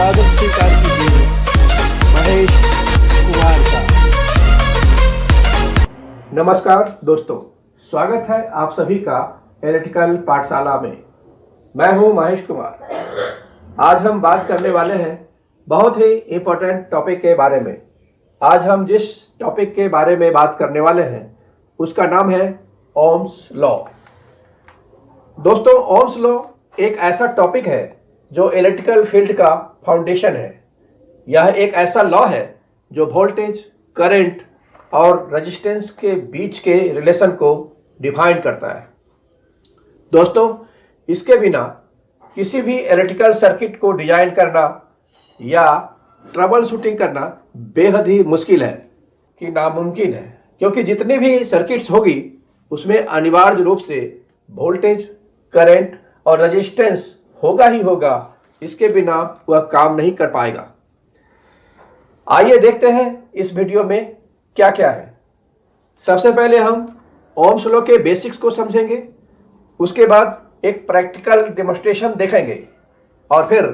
स्वागत स्वीकार कीजिए महेश कुमार का। नमस्कार दोस्तों, स्वागत है आप सभी का इलेक्ट्रिकल पाठशाला में। मैं हूं महेश कुमार। आज हम बात करने वाले हैं बहुत ही इम्पोर्टेंट टॉपिक के बारे में। आज हम जिस टॉपिक के बारे में बात करने वाले हैं उसका नाम है ओम्स लॉ। दोस्तों, ओम्स लॉ एक ऐसा टॉपिक है जो इलेक्ट्रिकल फील्ड का फाउंडेशन है। यह एक ऐसा लॉ है जो वोल्टेज, करंट और रेजिस्टेंस के बीच के रिलेशन को डिफाइन करता है। दोस्तों, इसके बिना किसी भी इलेक्ट्रिकल सर्किट को डिजाइन करना या ट्रबल शूटिंग करना बेहद ही मुश्किल है कि नामुमकिन है, क्योंकि जितनी भी सर्किट्स होगी उसमें अनिवार्य रूप से वोल्टेज, करंट और रेजिस्टेंस होगा ही होगा। इसके बिना वह काम नहीं कर पाएगा। आइए देखते हैं इस वीडियो में क्या क्या है। सबसे पहले हम ओम्स लॉ के बेसिक्स को समझेंगे, उसके बाद एक प्रैक्टिकल डेमोन्स्ट्रेशन देखेंगे और फिर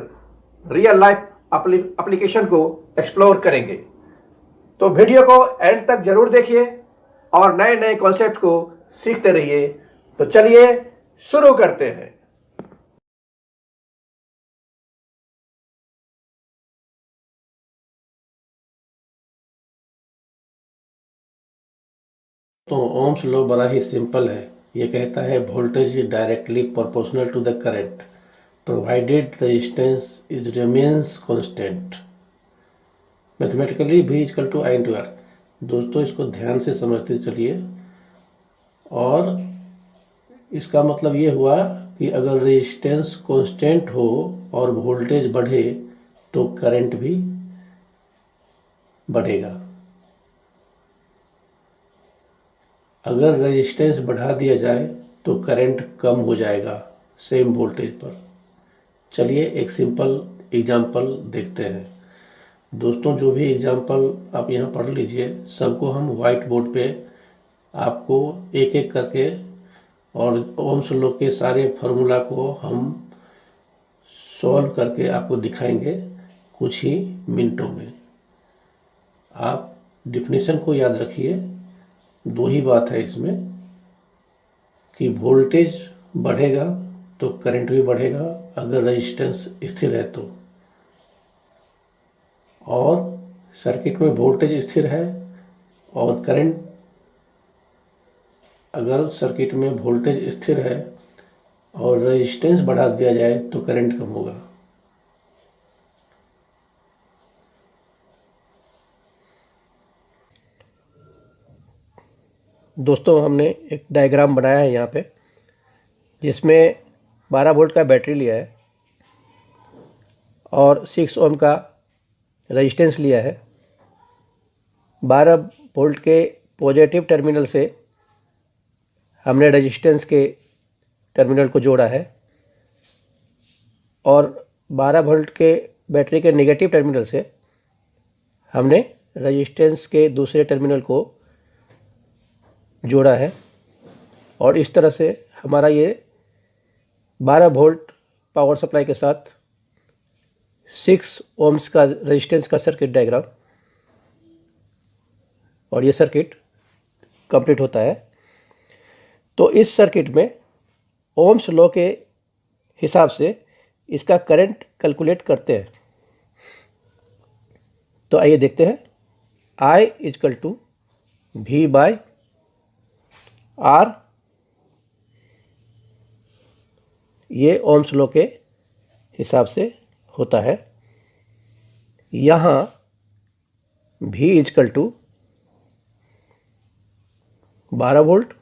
रियल लाइफ एप्लीकेशन को एक्सप्लोर करेंगे। तो वीडियो को एंड तक जरूर देखिए और नए नए कॉन्सेप्ट को सीखते रहिए। तो चलिए शुरू करते हैं। तो ओम्स लॉ बड़ा ही सिंपल है। ये कहता है voltage is directly proportional to the current provided resistance is remains constant. Mathematically V equal to I into R। दोस्तों, इसको ध्यान से समझते चलिए। और इसका मतलब ये हुआ कि अगर रेजिस्टेंस कांस्टेंट हो और वोल्टेज बढ़े तो करंट भी बढ़ेगा। अगर रेजिस्टेंस बढ़ा दिया जाए तो करंट कम हो जाएगा सेम वोल्टेज पर। चलिए एक सिंपल एग्जांपल देखते हैं। दोस्तों, जो भी एग्जांपल आप यहाँ पढ़ लीजिए, सबको हम वाइट बोर्ड पे आपको एक एक करके और ओम्स लॉ के सारे फार्मूला को हम सॉल्व करके आपको दिखाएंगे कुछ ही मिनटों में। आप डिफिनीशन को याद रखिए। दो ही बात है इसमें कि वोल्टेज बढ़ेगा तो करंट भी बढ़ेगा अगर रेजिस्टेंस स्थिर है तो। और सर्किट में वोल्टेज स्थिर है और करंट, अगर सर्किट में वोल्टेज स्थिर है और रेजिस्टेंस बढ़ा दिया जाए तो करंट कम होगा। दोस्तों, हमने एक डायग्राम बनाया है यहाँ पे, जिसमें 12 वोल्ट का बैटरी लिया है और 6 ओम का रेजिस्टेंस लिया है। 12 वोल्ट के पॉजिटिव टर्मिनल से हमने रेजिस्टेंस के टर्मिनल को जोड़ा है और 12 वोल्ट के बैटरी के नेगेटिव टर्मिनल से हमने रेजिस्टेंस के दूसरे टर्मिनल को जोड़ा है। और इस तरह से हमारा ये 12 वोल्ट पावर सप्लाई के साथ 6 ओम्स का रेजिस्टेंस का सर्किट डायग्राम, और ये सर्किट कंप्लीट होता है। तो इस सर्किट में ओम्स लॉ के हिसाब से इसका करंट कैलकुलेट करते हैं। तो आइए देखते हैं। I equal to V by R, ये ओम्स लॉ के हिसाब से होता है। यहाँ V equal to 12 volt,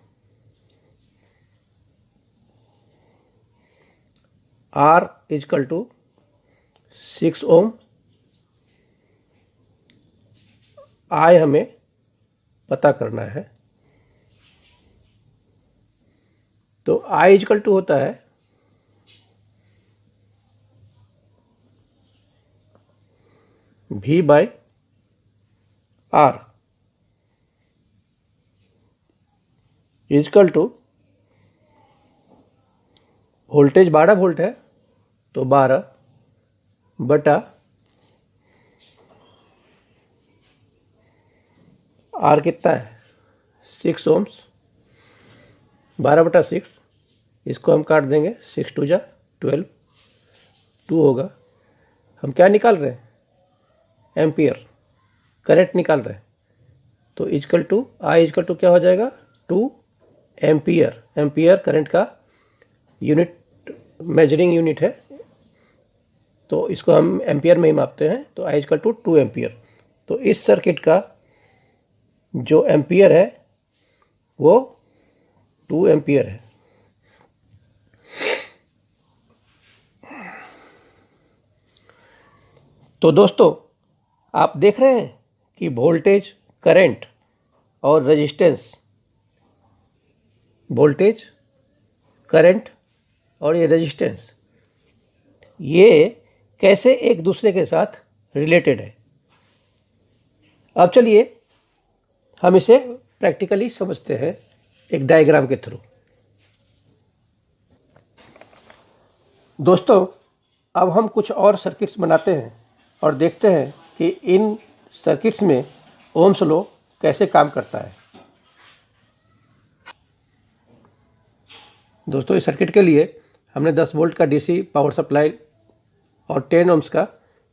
R equal to 6 ohm, I हमें पता करना है। तो I इक्वल टू होता है V by R equal to, voltage 12 volt है तो 12 बटा आर कितना है 6 ओम्स, 12/6, इसको हम काट देंगे, 6 2 जा 12, 2 होगा। हम क्या निकाल रहे हैं, एम्पियर, करंट निकाल रहे हैं। तो equal to I equal to क्या हो जाएगा 2 एम्पियर। एम्पियर करंट का यूनिट, मेजरिंग यूनिट है, तो इसको हम एम्पियर में ही मापते हैं। तो आई इजकल टू 2 एम्पियर। तो इस सर्किट का जो एम्पियर है वो 2 एम्पियर है। तो दोस्तों आप देख रहे हैं कि वोल्टेज, करंट और रेजिस्टेंस, वोल्टेज, करंट और ये रेजिस्टेंस, ये कैसे एक दूसरे के साथ रिलेटेड है। अब चलिए हम इसे प्रैक्टिकली समझते हैं एक डायग्राम के थ्रू। दोस्तों अब हम कुछ और सर्किट्स बनाते हैं और देखते हैं कि इन सर्किट्स में ओम्स लॉ कैसे काम करता है। दोस्तों इस सर्किट के लिए हमने 10 वोल्ट का डीसी पावर सप्लाई और 10 ओम्स का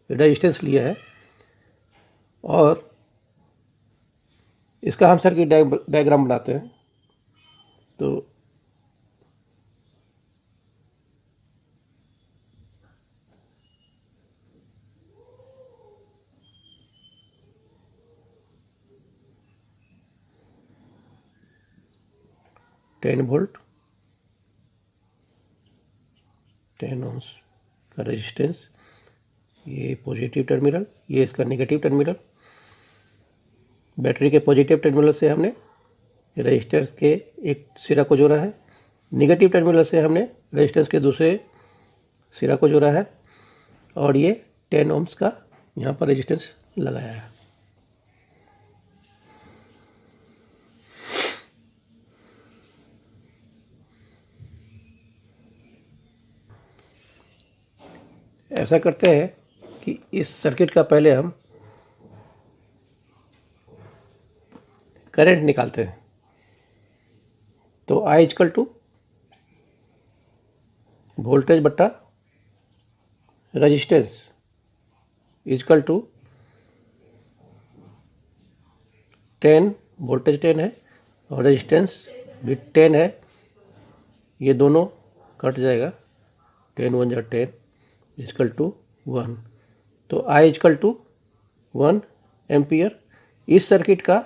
रेजिस्टेंस लिया है और इसका हम सर्किट डायग्राम बनाते हैं। तो टेन वोल्ट, 10 ओम्स का रेजिस्टेंस, ये पॉजिटिव टर्मिनल, ये इसका नेगेटिव टर्मिनल। बैटरी के पॉजिटिव टर्मिनल से हमने रेजिस्टेंस के एक सिरा को जोड़ा है, नेगेटिव टर्मिनल से हमने रेजिस्टेंस के दूसरे सिरा को जोड़ा है और ये 10 ओम्स का यहाँ पर रेजिस्टेंस लगाया है। ऐसा करते हैं कि इस सर्किट का पहले हम करंट निकालते हैं। तो आई इजकल टू वोल्टेज बट्टा रेजिस्टेंस इजकल टू 10, वोल्टेज 10 है और रेजिस्टेंस भी 10 है, ये दोनों कट जाएगा, 10 1 जा 10 इजकल टू 1। तो आई इजकल टू 1 एम्पियर। इस सर्किट का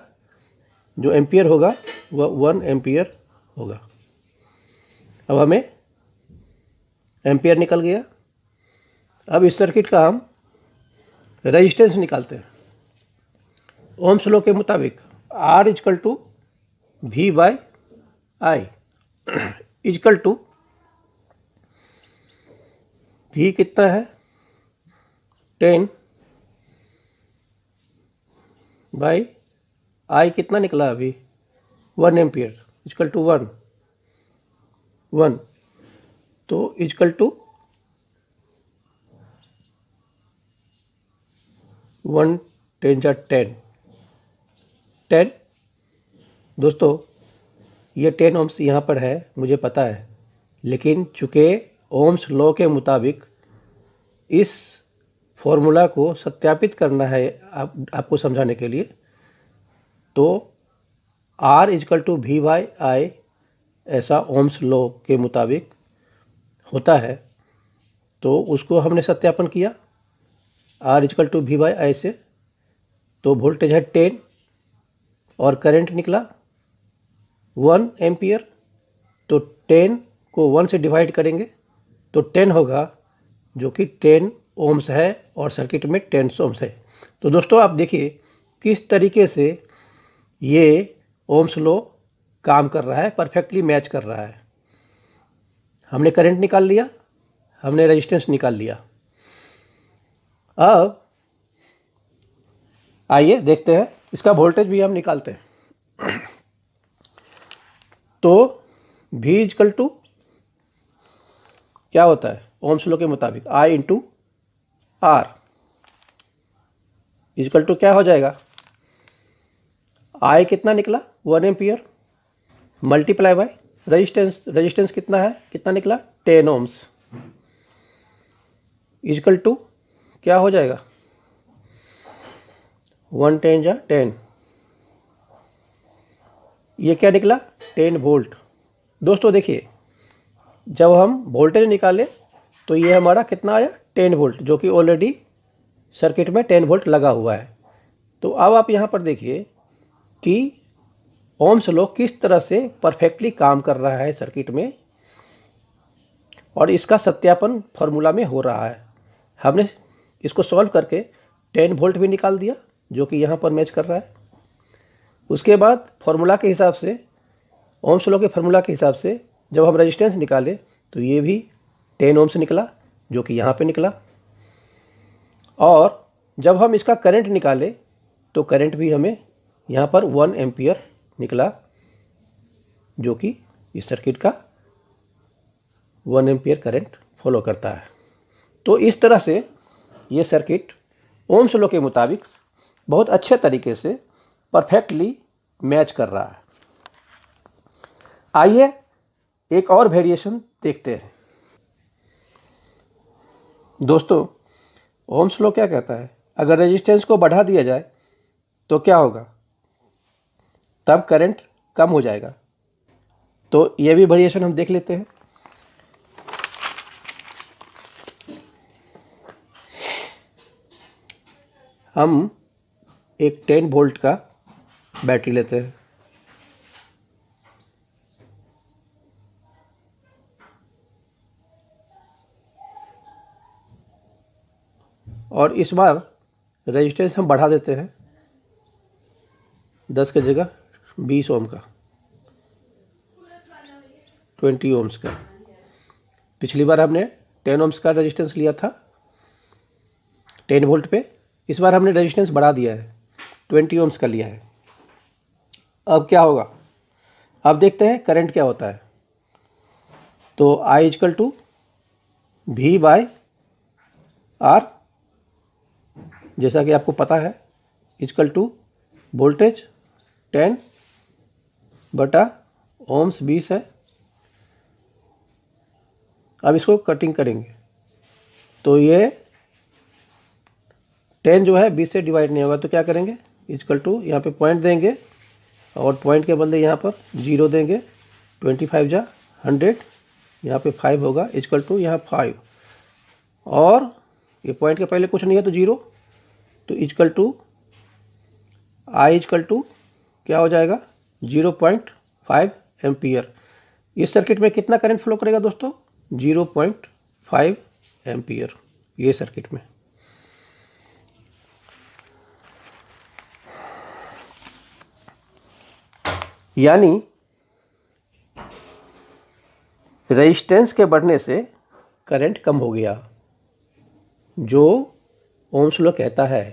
जो एम्पियर होगा वह 1 एम्पियर होगा। अब हमें एम्पियर निकल गया। अब इस सर्किट का हम रेजिस्टेंस निकालते हैं। ओम्स लॉ के मुताबिक R equal to V by I equal to V कितना है 10 बाई आई कितना निकला अभी 1 एम्पियर इजकल टू 1 तो इजकल टू 1 10 जा 10। दोस्तों ये 10 ओम्स यहाँ पर है, मुझे पता है, लेकिन चूँकि ओम्स लॉ के मुताबिक इस फॉर्मूला को सत्यापित करना है आपको समझाने के लिए, तो R equal to V by I ऐसा ओम्स लॉ के मुताबिक होता है। तो उसको हमने सत्यापन किया R equal to V by I से। तो वोल्टेज है 10 और करंट निकला 1 एम्पियर। तो 10 को 1 से डिवाइड करेंगे तो 10 होगा, जो कि 10 ओम्स है और सर्किट में 10 ओम्स है। तो दोस्तों आप देखिए किस तरीके से ये ओम्स लॉ काम कर रहा है, परफेक्टली मैच कर रहा है। हमने करंट निकाल लिया, हमने रेजिस्टेंस निकाल लिया। अब आइए देखते हैं इसका वोल्टेज भी हम निकालते हैं। तो V इजकल टू क्या होता है ओम्स लॉ के मुताबिक I into R equal to क्या हो जाएगा आई कितना निकला 1 एम्पियर मल्टीप्लाई बाय रेजिस्टेंस कितना निकला 10 ओम्स इक्वल टू क्या हो जाएगा 1 10 जा 10, ये क्या निकला 10 वोल्ट। दोस्तों देखिए जब हम वोल्टेज निकाले तो ये हमारा कितना आया 10 वोल्ट, जो कि ऑलरेडी सर्किट में 10 वोल्ट लगा हुआ है। तो अब आप यहाँ पर देखिए कि ओम्स लॉ किस तरह से परफेक्टली काम कर रहा है सर्किट में, और इसका सत्यापन फॉर्मूला में हो रहा है। हमने इसको सॉल्व करके 10 वोल्ट भी निकाल दिया जो कि यहाँ पर मैच कर रहा है। उसके बाद फॉर्मूला के हिसाब से, ओम्स लॉ के फॉर्मूला के हिसाब से जब हम रेजिस्टेंस निकाले तो ये भी 10 ओम्स निकला जो कि यहाँ पे निकला, और जब हम इसका करंट निकाले तो करंट भी हमें यहाँ पर 1 एम्पियर निकला जो कि इस सर्किट का 1 एम्पियर करंट फॉलो करता है। तो इस तरह से ये सर्किट ओम्स लॉ के मुताबिक बहुत अच्छे तरीके से परफेक्टली मैच कर रहा है। आइए एक और वेरिएशन देखते हैं। दोस्तों ओम्स लॉ क्या कहता है, अगर रेजिस्टेंस को बढ़ा दिया जाए तो क्या होगा, तब करंट कम हो जाएगा। तो ये भी वेरिएशन हम देख लेते हैं। हम एक 10 वोल्ट का बैटरी लेते हैं, और इस बार रेजिस्टेंस हम बढ़ा देते हैं 10 की जगह 20 ओम का, 20 ओम्स का। पिछली बार हमने 10 ओम्स का रेजिस्टेंस लिया था 10 वोल्ट पे, इस बार हमने रेजिस्टेंस बढ़ा दिया है 20 ओम्स का लिया है। अब क्या होगा, अब देखते हैं करंट क्या होता है। तो I equal to V by R, जैसा कि आपको पता है, इक्वल टू वोल्टेज 10 बटा ओम्स 20 है। अब इसको कटिंग करेंगे तो ये 10 जो है 20 से डिवाइड नहीं होगा, तो क्या करेंगे, इक्वल टू यहाँ पे पॉइंट देंगे और पॉइंट के बदले यहाँ पर 0 देंगे। 25 जा 100, यहाँ पे 5 होगा, इक्वल टू यहाँ 5, और ये पॉइंट के पहले कुछ नहीं है तो 0, तो equal to I equal to क्या हो जाएगा 0.5 एम्पियर। इस सर्किट में कितना करंट फ्लो करेगा दोस्तों, 0.5 एम्पियर ये सर्किट में। यानी रेजिस्टेंस के बढ़ने से करंट कम हो गया। जो ओम्स लॉ कहता है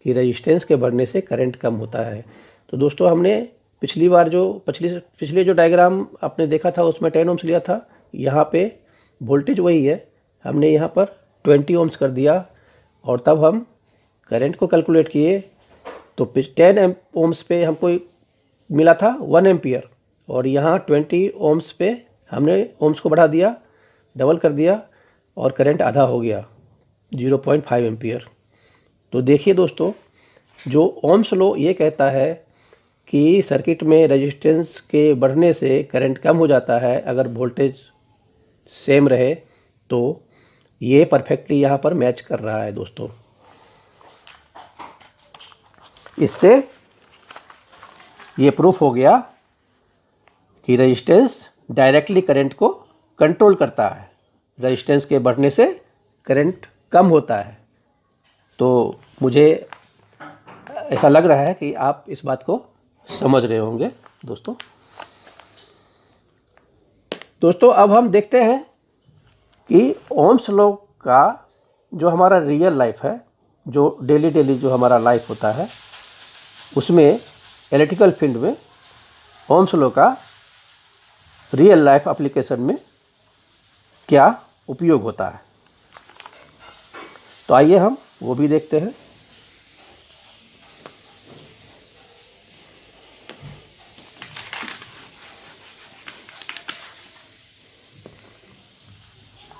कि रेजिस्टेंस के बढ़ने से करंट कम होता है। तो दोस्तों हमने पिछली बार जो पिछले जो डायग्राम आपने देखा था उसमें 10 ओम्स लिया था, यहाँ पे वोल्टेज वही है, हमने यहाँ पर 20 ओम्स कर दिया, और तब हम करंट को कैलकुलेट किए तो 10 ओम्स पे हमको मिला था 1 एम्पियर, और यहाँ 20 ओम्स पे हमने ओम्स को बढ़ा दिया, डबल कर दिया, और करंट आधा हो गया 0.5 एम्पियर। तो देखिए दोस्तों, जो ओम्स लॉ ये कहता है कि सर्किट में रेजिस्टेंस के बढ़ने से करंट कम हो जाता है अगर वोल्टेज सेम रहे, तो ये परफेक्टली यहाँ पर मैच कर रहा है दोस्तों। इससे ये प्रूफ हो गया कि रेजिस्टेंस डायरेक्टली करंट को कंट्रोल करता है, रेजिस्टेंस के बढ़ने से करंट कम होता है। तो मुझे ऐसा लग रहा है कि आप इस बात को समझ रहे होंगे दोस्तों। अब हम देखते हैं कि ओम्स लॉ का जो हमारा रियल लाइफ है, जो डेली जो हमारा लाइफ होता है, उसमें इलेक्ट्रिकल फील्ड में ओम्स लॉ का रियल लाइफ एप्लीकेशन में क्या उपयोग होता है। तो आइए हम वो भी देखते हैं।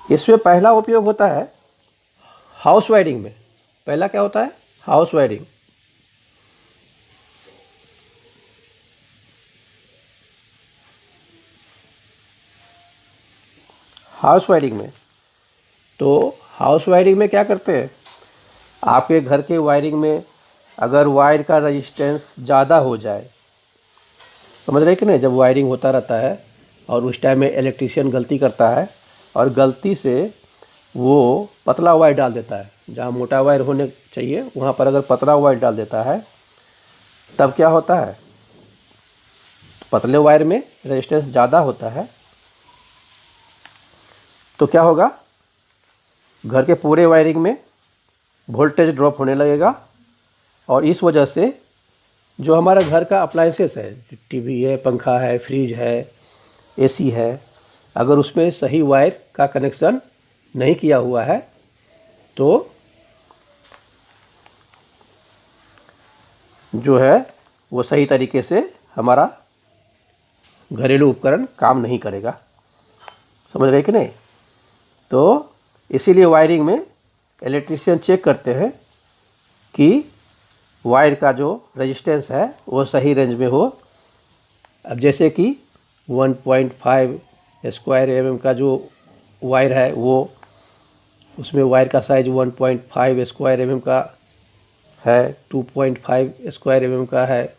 इसमें पहला उपयोग होता है हाउस वायरिंग में। पहला क्या होता है? House wiring. हाउस वायरिंग में तो हाउस वायरिंग में क्या करते हैं, आपके घर के वायरिंग में अगर वायर का रेजिस्टेंस ज़्यादा हो जाए, समझ रहे कि नहीं, जब वायरिंग होता रहता है और उस टाइम में इलेक्ट्रीशियन गलती करता है और गलती से वो पतला वायर डाल देता है, जहाँ मोटा वायर होने चाहिए वहाँ पर अगर पतला वायर डाल देता है, तब क्या होता है, पतले वायर में रेजिस्टेंस ज़्यादा होता है तो क्या होगा, घर के पूरे वायरिंग में वोल्टेज ड्रॉप होने लगेगा और इस वजह से जो हमारा घर का अप्लायंसेस है, टीवी है, पंखा है, फ्रिज है, एसी है, अगर उसमें सही वायर का कनेक्शन नहीं किया हुआ है तो जो है वो सही तरीके से हमारा घरेलू उपकरण काम नहीं करेगा। समझ रहे कि नहीं? तो इसीलिए वायरिंग में इलेक्ट्रीशियन चेक करते हैं कि वायर का जो रेजिस्टेंस है वो सही रेंज में हो। अब जैसे कि 1.5 स्क्वायर mm का जो वायर है वो, उसमें वायर का साइज 1.5 स्क्वायर mm का है, 2.5 स्क्वायर mm का है,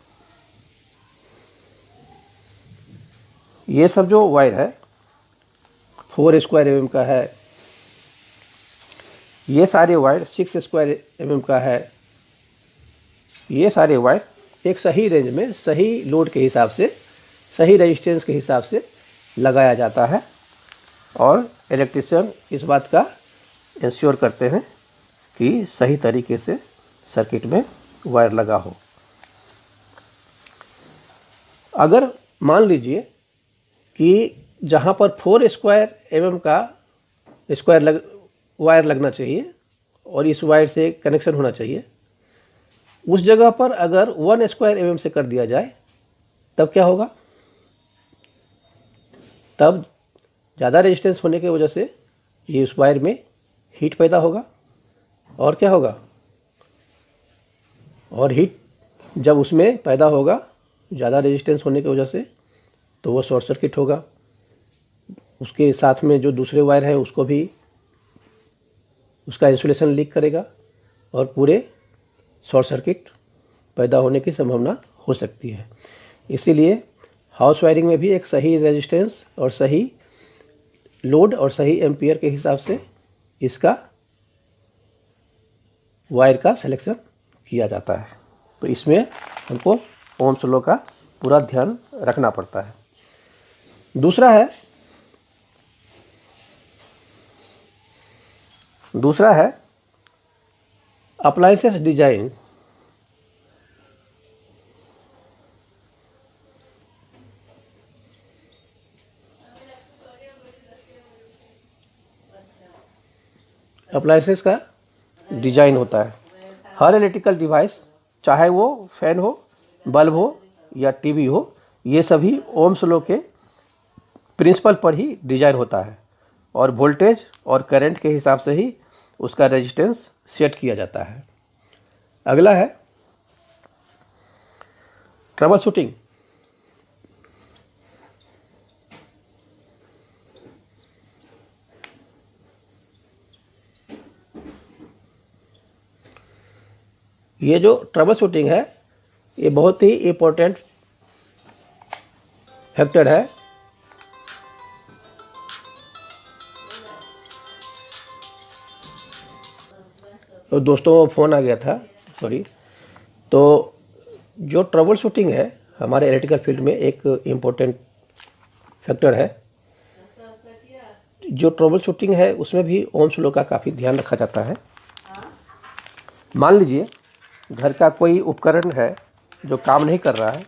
ये सब जो वायर है 4 स्क्वायर mm का है, ये सारे वायर 6 स्क्वायर mm का है, ये सारे वायर एक सही रेंज में सही लोड के हिसाब से सही रेजिस्टेंस के हिसाब से लगाया जाता है और इलेक्ट्रीशियन इस बात का इंश्योर करते हैं कि सही तरीके से सर्किट में वायर लगा हो। अगर मान लीजिए कि जहाँ पर 4 स्क्वायर mm का वायर लगना चाहिए और इस वायर से कनेक्शन होना चाहिए, उस जगह पर अगर 1 स्क्वायर mm से कर दिया जाए तब क्या होगा, तब ज़्यादा रेजिस्टेंस होने की वजह से ये उस वायर में हीट पैदा होगा और क्या होगा, और हीट जब उसमें पैदा होगा ज़्यादा रेजिस्टेंस होने की वजह से तो वो शॉर्ट सर्किट होगा। उसके साथ में जो दूसरे वायर हैं उसको भी उसका इंसुलेशन लीक करेगा और पूरे शॉर्ट सर्किट पैदा होने की संभावना हो सकती है। इसीलिए हाउस वायरिंग में भी एक सही रेजिस्टेंस और सही लोड और सही एम्पियर के हिसाब से इसका वायर का सिलेक्शन किया जाता है। तो इसमें हमको ओम्स लॉ का पूरा ध्यान रखना पड़ता है। दूसरा है अप्लायंसेस डिजाइन। अप्लायंसेस का डिजाइन होता है। हर इलेक्ट्रिकल डिवाइस, चाहे वो फैन हो, बल्ब हो या टीवी हो, ये सभी ओम्स लॉ के प्रिंसिपल पर ही डिजाइन होता है और वोल्टेज और करंट के हिसाब से ही उसका रेजिस्टेंस सेट किया जाता है। अगला है ट्रबल शूटिंग। ये जो ट्रबल शूटिंग है ये बहुत ही इम्पोर्टेंट फैक्टर है। तो दोस्तों फ़ोन आ गया था, सॉरी। तो जो ट्रबल शूटिंग है हमारे इलेक्ट्रिकल फील्ड में एक इम्पोर्टेंट फैक्टर है। जो ट्रबल शूटिंग है उसमें भी ओम्स लॉ का काफ़ी ध्यान रखा जाता है। मान लीजिए घर का कोई उपकरण है जो काम नहीं कर रहा है,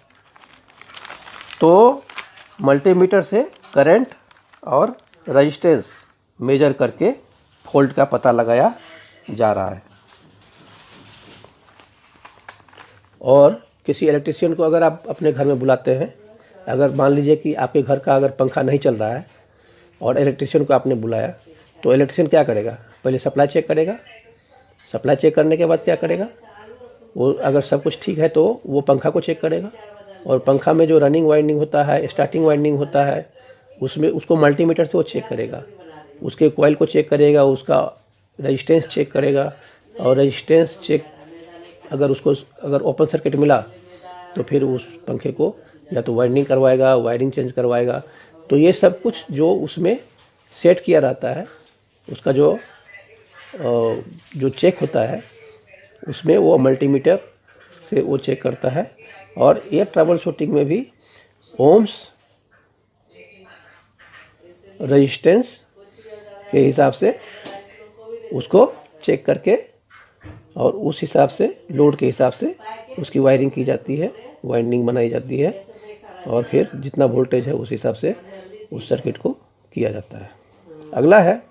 तो मल्टीमीटर से करंट और रेजिस्टेंस मेजर करके फॉल्ट का पता लगाया जा रहा है। और किसी इलेक्ट्रीशियन को अगर आप अपने घर में बुलाते हैं, अगर मान लीजिए कि आपके घर का अगर पंखा नहीं चल रहा है और इलेक्ट्रीशियन को आपने बुलाया तो इलेक्ट्रिशियन क्या करेगा, पहले सप्लाई चेक करेगा। सप्लाई चेक करने के बाद क्या करेगा, वो अगर सब कुछ ठीक है तो वो पंखा को चेक करेगा, और पंखा में जो रनिंग वाइंडिंग होता है, स्टार्टिंग वाइंडिंग होता है, उसमें उसको मल्टीमीटर से वो चेक करेगा। उसके कॉइल को चेक करेगा, उसका रेजिस्टेंस चेक करेगा, और रेजिस्टेंस चेक अगर ओपन सर्किट मिला तो फिर उस पंखे को या तो वाइंडिंग करवाएगा, वायरिंग चेंज करवाएगा। तो ये सब कुछ जो उसमें सेट किया रहता है, उसका जो चेक होता है उसमें वो मल्टीमीटर से वो चेक करता है। और ये ट्रबल शूटिंग में भी ओम्स, रेजिस्टेंस के हिसाब से उसको चेक करके और उस हिसाब से लोड के हिसाब से उसकी वायरिंग की जाती है, वाइंडिंग बनाई जाती है, और फिर जितना वोल्टेज है उस हिसाब से उस सर्किट को किया जाता है। अगला है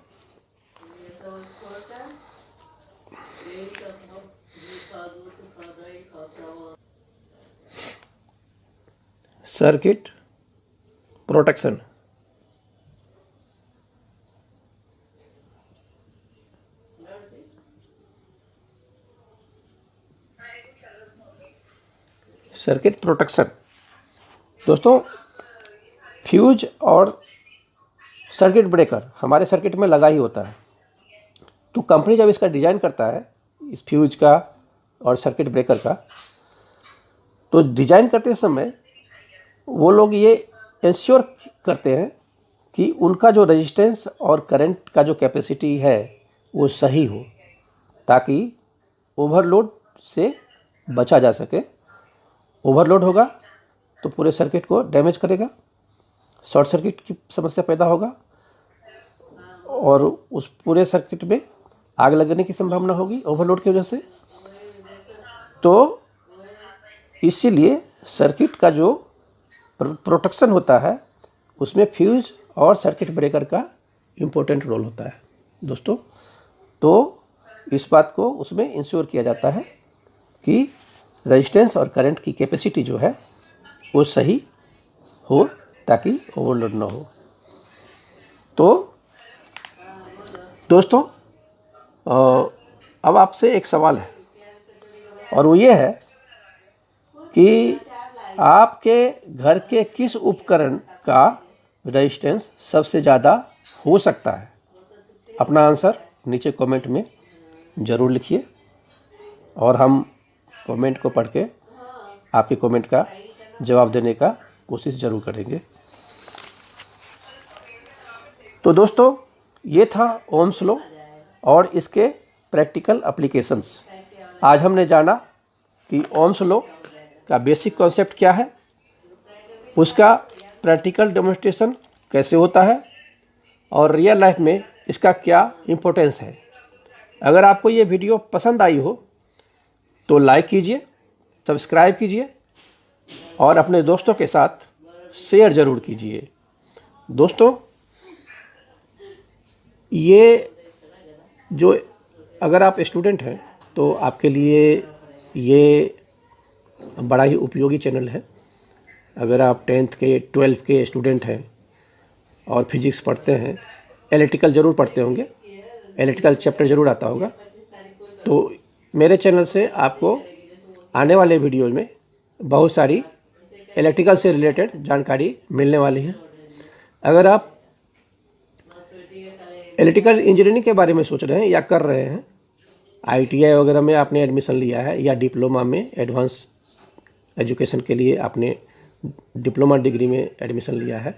सर्किट प्रोटेक्शन। सर्किट प्रोटेक्शन दोस्तों, फ्यूज और सर्किट ब्रेकर हमारे सर्किट में लगा ही होता है। तो कंपनी जब इसका डिज़ाइन करता है, इस फ्यूज का और सर्किट ब्रेकर का, तो डिज़ाइन करते समय वो लोग ये इंश्योर करते हैं कि उनका जो रेजिस्टेंस और करंट का जो कैपेसिटी है वो सही हो, ताकि ओवरलोड से बचा जा सके। ओवरलोड होगा तो पूरे सर्किट को डैमेज करेगा, शॉर्ट सर्किट की समस्या पैदा होगा, और उस पूरे सर्किट में आग लगने की संभावना होगी ओवरलोड की वजह से। तो इसीलिए सर्किट का जो प्रोटेक्शन होता है उसमें फ्यूज और सर्किट ब्रेकर का इम्पोर्टेंट रोल होता है दोस्तों। तो इस बात को उसमें इंश्योर किया जाता है कि रेजिस्टेंस और करंट की कैपेसिटी जो है वो सही हो, ताकि ओवरलोड ना हो। तो दोस्तों अब आपसे एक सवाल है, और वो ये है कि आपके घर के किस उपकरण का रेजिस्टेंस सबसे ज़्यादा हो सकता है। अपना आंसर नीचे कमेंट में ज़रूर लिखिए, और हम कमेंट को पढ़ के आपके कमेंट का जवाब देने का कोशिश ज़रूर करेंगे। तो दोस्तों ये था ओम्स लॉ और इसके प्रैक्टिकल एप्लीकेशंस। आज हमने जाना कि ओम्स लॉ का बेसिक कॉन्सेप्ट क्या है, उसका प्रैक्टिकल डेमोन्स्ट्रेशन कैसे होता है, और रियल लाइफ में इसका क्या इम्पोर्टेंस है। अगर आपको ये वीडियो पसंद आई हो तो लाइक कीजिए, सब्सक्राइब कीजिए, और अपने दोस्तों के साथ शेयर ज़रूर कीजिए। दोस्तों ये जो अगर आप स्टूडेंट हैं तो आपके लिए ये बड़ा ही उपयोगी चैनल है। अगर आप 10th के 12th के स्टूडेंट हैं और फिजिक्स पढ़ते हैं, इलेक्ट्रिकल ज़रूर पढ़ते होंगे, इलेक्ट्रिकल चैप्टर ज़रूर आता होगा, तो मेरे चैनल से आपको आने वाले वीडियो में बहुत सारी इलेक्ट्रिकल से रिलेटेड जानकारी मिलने वाली है। अगर आप इलेक्ट्रिकल इंजीनियरिंग के बारे में सोच रहे हैं या कर रहे हैं, ITI वगैरह में आपने एडमिशन लिया है, या डिप्लोमा में एडवांस एजुकेशन के लिए आपने डिप्लोमा डिग्री में एडमिशन लिया है,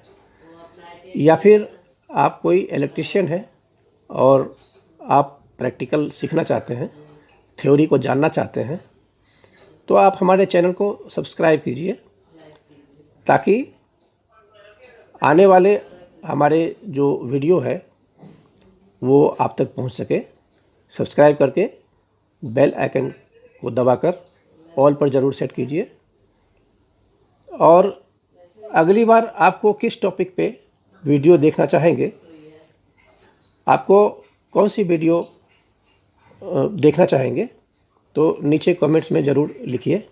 या फिर आप कोई इलेक्ट्रिशियन हैं और आप प्रैक्टिकल सीखना चाहते हैं, थ्योरी को जानना चाहते हैं, तो आप हमारे चैनल को सब्सक्राइब कीजिए, ताकि आने वाले हमारे जो वीडियो है वो आप तक पहुंच सके। सब्सक्राइब करके बेल आइकन को दबाकर ऑल पर ज़रूर सेट कीजिए। और अगली बार आपको किस टॉपिक पे वीडियो देखना चाहेंगे, आपको कौन सी वीडियो देखना चाहेंगे, तो नीचे कमेंट्स में ज़रूर लिखिए।